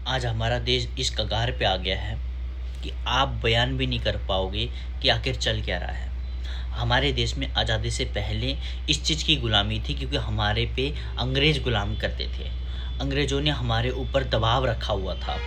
आज हमारा देश इस कगार पे आ गया है कि आप बयान भी नहीं कर पाओगे कि आखिर चल क्या रहा है। हमारे देश में आज़ादी से पहले इस चीज़ की गुलामी थी क्योंकि हमारे पे अंग्रेज़ गुलाम करते थे। अंग्रेज़ों ने हमारे ऊपर दबाव रखा हुआ था।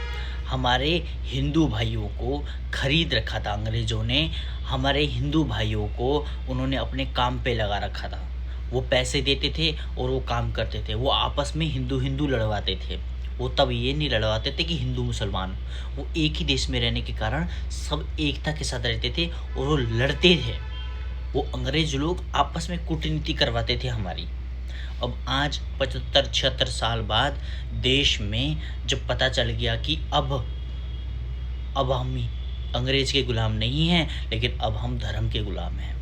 हमारे हिंदू भाइयों को खरीद रखा था अंग्रेज़ों ने। हमारे हिंदू भाइयों को उन्होंने अपने काम पे लगा रखा था। वो पैसे देते थे और वो काम करते थे। वो आपस में हिंदू हिंदू लड़वाते थे। वो तब ये नहीं लड़वाते थे कि हिंदू मुसलमान, वो एक ही देश में रहने के कारण सब एकता के साथ रहते थे और वो लड़ते थे। वो अंग्रेज लोग आपस में कूटनीति करवाते थे हमारी। अब आज 75-76 साल बाद देश में जब पता चल गया कि अब हम अंग्रेज के गुलाम नहीं हैं, लेकिन अब हम धर्म के गुलाम हैं।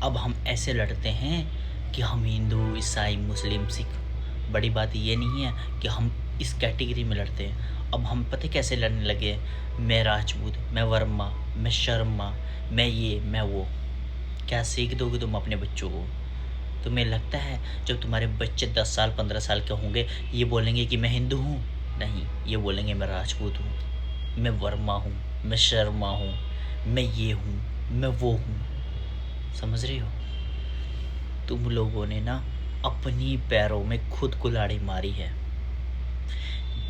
अब हम ऐसे लड़ते हैं कि हम हिंदू, ईसाई, मुस्लिम, सिख। बड़ी बात ये नहीं है कि हम इस कैटेगरी में लड़ते हैं। अब हम पता कैसे लड़ने लगे हैं, मैं राजपूत, मैं वर्मा, मैं शर्मा, मैं ये, मैं वो। क्या सीख दोगे तुम अपने बच्चों को? तुम्हें लगता है जब तुम्हारे बच्चे 10 साल 15 साल के होंगे ये बोलेंगे कि मैं हिंदू हूँ? नहीं, ये बोलेंगे मैं राजपूत हूँ, मैं वर्मा हूँ, मैं शर्मा हूँ, मैं ये हूँ, मैं वो हूँ। समझ रहे हो? तुम लोगों ने ना अपनी पैरों में खुद कुल्हाड़ी मारी है।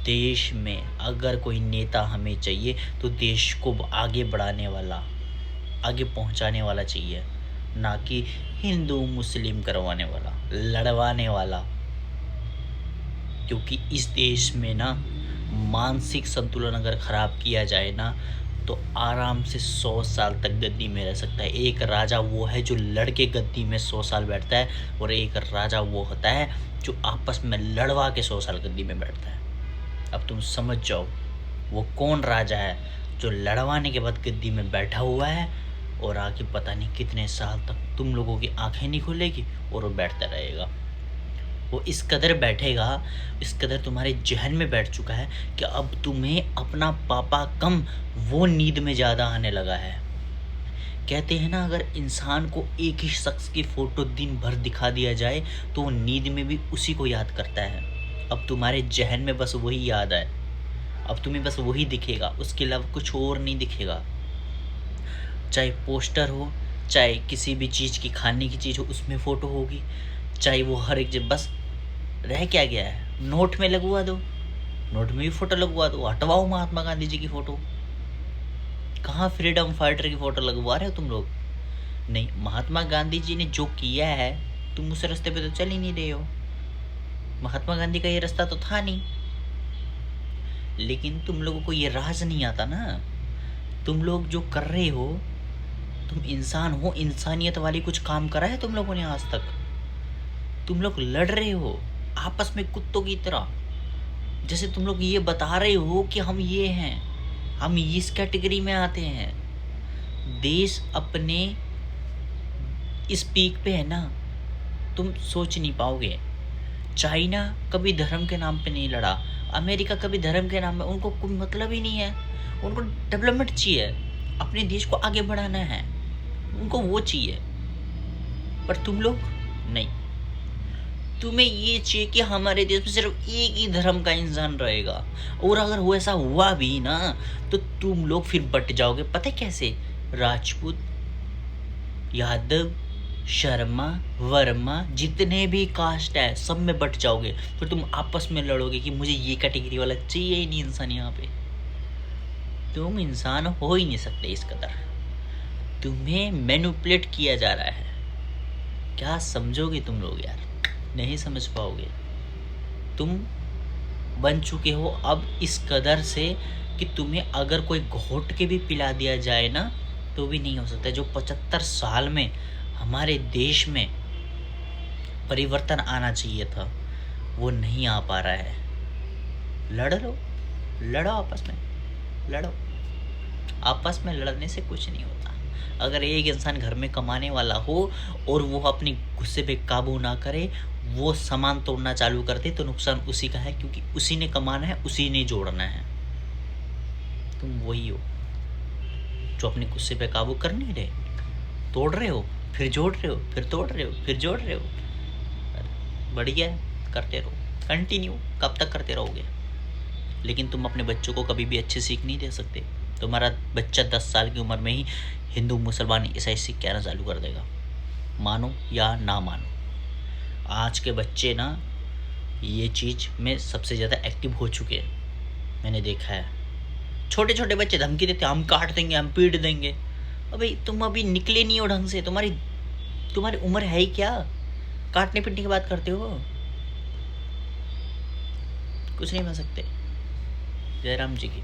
देश में अगर कोई नेता हमें चाहिए तो देश को आगे बढ़ाने वाला, आगे पहुंचाने वाला चाहिए, ना कि हिंदू मुस्लिम करवाने वाला, लड़वाने वाला। क्योंकि इस देश में ना मानसिक संतुलन अगर खराब किया जाए ना तो आराम से 100 साल तक गद्दी में रह सकता है। एक राजा वो है जो लड़के गद्दी में 100 साल बैठता है, और एक राजा वो होता है जो आपस में लड़वा के 100 साल गद्दी में बैठता है। अब तुम समझ जाओ वो कौन राजा है जो लड़वाने के बाद गद्दी में बैठा हुआ है और आगे पता नहीं कितने साल तक तुम लोगों की आंखें नहीं खुलेगी और वो बैठता रहेगा। वो इस कदर बैठेगा, इस कदर तुम्हारे जहन में बैठ चुका है कि अब तुम्हें अपना पापा कम वो नींद में ज़्यादा आने लगा है। कहते हैं ना, अगर इंसान को एक ही शख्स की फ़ोटो दिन भर दिखा दिया जाए तो वो नींद में भी उसी को याद करता है। अब तुम्हारे जहन में बस वही याद है, अब तुम्हें बस वही दिखेगा, उसके अलावा कुछ और नहीं दिखेगा। चाहे पोस्टर हो, चाहे किसी भी चीज़ की खाने की चीज़ हो उसमें फ़ोटो होगी, चाहे वो हर एक जगह। बस रह क्या गया है, नोट में लगवा दो, नोट में भी फ़ोटो लगवा दो, हटवाओ महात्मा गांधी जी की फ़ोटो। कहाँ फ्रीडम फाइटर की फ़ोटो लगवा रहे हो तुम लोग? नहीं, महात्मा गांधी जी ने जो किया है तुम उस रास्ते पे तो चल ही नहीं रहे हो। महात्मा गांधी का ये रास्ता तो था नहीं, लेकिन तुम लोगों को ये राज नहीं आता ना। तुम लोग जो कर रहे हो, तुम इंसान हो, इंसानियत वाली कुछ काम करा है तुम लोगों ने आज तक? तुम लोग लड़ रहे हो आपस में कुत्तों की तरह, जैसे तुम लोग ये बता रहे हो कि हम ये हैं, हम इस कैटेगरी में आते हैं। देश अपने इस पीक पे है ना, तुम सोच नहीं पाओगे। चाइना कभी धर्म के नाम पे नहीं लड़ा, अमेरिका कभी धर्म के नाम पे, उनको कोई मतलब ही नहीं है। उनको डेवलपमेंट चाहिए, अपने देश को आगे बढ़ाना है, उनको वो चाहिए। पर तुम लोग नहीं, तुम्हें ये चाहिए कि हमारे देश में सिर्फ एक ही धर्म का इंसान रहेगा। और अगर वो ऐसा हुआ भी ना तो तुम लोग फिर बट जाओगे। पता है कैसे? राजपूत, यादव, शर्मा, वर्मा, जितने भी कास्ट है सब में बट जाओगे। फिर तुम आपस में लड़ोगे कि मुझे ये कैटेगरी वाला चाहिए ही नहीं इंसान यहाँ पे। तुम इंसान हो ही नहीं सकते इस कदर, तुम्हें मैनिपुलेट किया जा रहा है। क्या समझोगे तुम लोग यार? नहीं समझ पाओगे। तुम बन चुके हो अब इस कदर से कि तुम्हें अगर कोई घोट के भी पिला दिया जाए ना तो भी नहीं हो सकता। जो 75 साल में हमारे देश में परिवर्तन आना चाहिए था वो नहीं आ पा रहा है। लड़ लो, लड़ो आपस में, लड़ो। आपस में लड़ने से कुछ नहीं होता। अगर एक इंसान घर में कमाने वाला हो और वो अपने गुस्से पे काबू ना करे, वो सामान तोड़ना चालू कर दे तो नुकसान उसी का है, क्योंकि उसी ने कमाना है, उसी ने जोड़ना है। तुम वही हो जो अपने गुस्से पे काबू कर नहीं रहे, तोड़ रहे हो फिर जोड़ रहे हो, फिर तोड़ रहे हो फिर जोड़ रहे हो। बढ़िया है, करते रहो, कंटिन्यू। कब तक करते रहोगे? लेकिन तुम अपने बच्चों को कभी भी अच्छी सीख नहीं दे सकते। तुम्हारा बच्चा 10 साल की उम्र में ही हिंदू मुसलमान ईसाई सीख कहना चालू कर देगा, मानो या ना मानो। आज के बच्चे ना ये चीज़ में सबसे ज़्यादा एक्टिव हो चुके हैं, मैंने देखा है। छोटे छोटे बच्चे धमकी देते हैं, हम काट देंगे, हम पीट देंगे। अबे तुम अभी निकले नहीं हो ढंग से, तुम्हारी उम्र है ही क्या, काटने पीटने की बात करते हो। कुछ नहीं बन सकते। जयराम जी की।